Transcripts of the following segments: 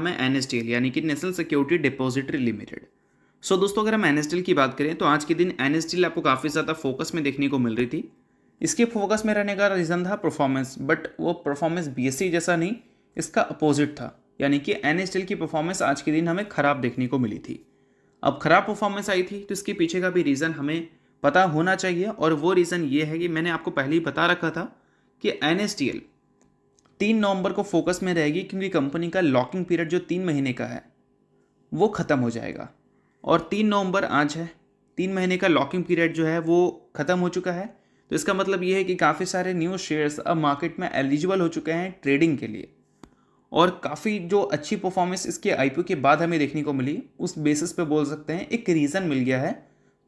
नाम है NSDL यानी कि नेशनल सिक्योरिटी डिपॉजिटरी लिमिटेड। सो दोस्तों अगर हम NSDL की बात करें तो आज के दिन NSDL आपको काफ़ी ज़्यादा फोकस में देखने को मिल रही थी। इसके फोकस में रहने का रीज़न था परफॉर्मेंस, बट वो परफॉर्मेंस BSE जैसा नहीं, इसका अपोजिट था। यानी कि NSDL की परफॉर्मेंस आज के दिन हमें ख़राब देखने को मिली थी। अब ख़राब परफॉर्मेंस आई थी तो इसके पीछे का भी रीज़न हमें पता होना चाहिए, और वो रीज़न ये है कि मैंने आपको पहले ही बता रखा था कि NSDL 3 नवंबर को फोकस में रहेगी, क्योंकि कंपनी का लॉकिंग पीरियड जो 3 महीने का है वो ख़त्म हो जाएगा। और 3 नवंबर आज है, 3 महीने का लॉकिंग पीरियड जो है वो ख़त्म हो चुका है। तो इसका मतलब ये है कि काफ़ी सारे न्यू शेयर्स अब मार्केट में एलिजिबल हो चुके हैं ट्रेडिंग के लिए, और काफ़ी जो अच्छी परफॉर्मेंस इसके IPO के बाद हमें देखने को मिली, उस बेसिस पे बोल सकते हैं एक रीज़न मिल गया है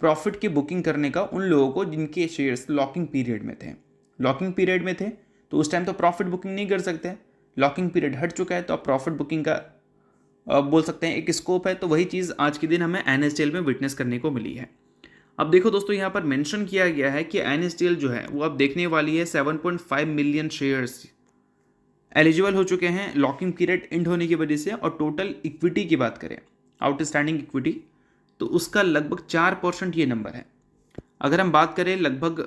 प्रॉफिट की बुकिंग करने का उन लोगों को जिनके शेयर्स लॉकिंग पीरियड में थे। लॉकिंग पीरियड में थे तो उस टाइम तो प्रॉफिट बुकिंग नहीं कर सकते, लॉकिंग पीरियड हट चुका है तो अब प्रॉफिट बुकिंग का बोल सकते हैं एक स्कोप है। तो वही चीज़ आज के दिन हमें NSDL में विटनेस करने को मिली है। अब देखो दोस्तों, यहाँ पर मेंशन किया गया है कि NSDL जो है वो अब देखने वाली है 7.5 मिलियन शेयर्स एलिजिबल हो चुके हैं लॉकिंग पीरियड एंड होने की वजह से। और टोटल इक्विटी की बात करें, आउटस्टैंडिंग इक्विटी, तो उसका लगभग 4% ये नंबर है। अगर हम बात करें लगभग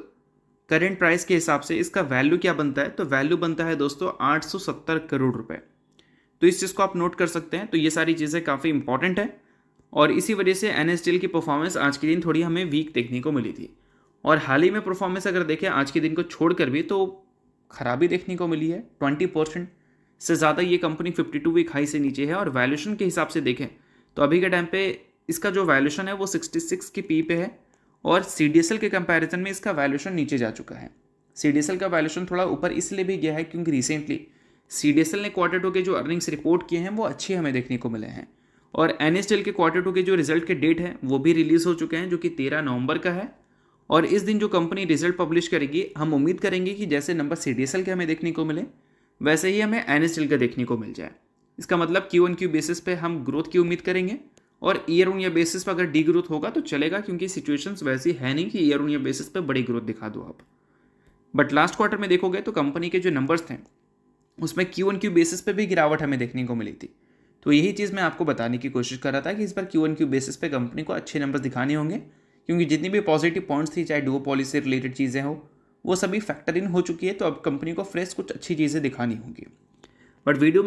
करेंट प्राइस के हिसाब से इसका वैल्यू क्या बनता है, तो वैल्यू बनता है दोस्तों 870 करोड़ रुपए। तो इस चीज़ को आप नोट कर सकते हैं। तो ये सारी चीज़ें काफ़ी इंपॉर्टेंट है, और इसी वजह से NSDL की परफॉर्मेंस आज के दिन थोड़ी हमें वीक देखने को मिली थी। और हाल ही में परफॉर्मेंस अगर देखें आज के दिन को छोड़कर भी तो खराबी देखने को मिली है। 20% से ज़्यादा ये कंपनी 52 वीक हाई से नीचे है। और वैल्यूशन के हिसाब से देखें तो अभी के टाइम पे इसका जो वैल्यूशन है वो 66 की पी पे है, और CDSL के कंपैरिजन में इसका वैल्यूशन नीचे जा चुका है। CDSL का वैल्यूशन थोड़ा ऊपर इसलिए भी गया है क्योंकि रिसेंटली CDSL ने Q2 के जो अर्निंग्स रिपोर्ट किए हैं वो अच्छे हमें देखने को मिले हैं। और NSDL के Q2 के जो रिजल्ट के डेट हैं वो भी रिलीज़ हो चुके हैं, जो कि 13 नवंबर का है। और इस दिन जो कंपनी रिजल्ट पब्लिश करेगी, हम उम्मीद करेंगे कि जैसे नंबर CDSL के हमें देखने को मिले वैसे ही हमें NSDL का देखने को मिल जाए। इसका मतलब Q1Q बेसिस पे हम ग्रोथ की उम्मीद करेंगे, और ईयर ऑन ईयर बेसिस पर अगर डी ग्रोथ होगा तो चलेगा, क्योंकि सिचुएशंस वैसी है नहीं कि ईयर ऑन ईयर बेसिस पे बड़ी ग्रोथ दिखा दो आप। बट लास्ट क्वार्टर में देखोगे तो कंपनी के जो नंबर्स थे उसमें Q1Q बेसिस पे भी गिरावट हमें देखने को मिली थी। तो यही चीज़ मैं आपको बताने की कोशिश कर रहा था कि इस बार Q1Q बेसिस पे कंपनी को अच्छे नंबर दिखाने होंगे, क्योंकि जितनी भी पॉजिटिव पॉइंट्स थी, चाहे डुओपोली से रिलेटेड चीज़ें हो, वो सभी फैक्टर इन हो चुकी है। तो अब कंपनी को फ्रेश कुछ अच्छी चीज़ें दिखानी होंगी। But video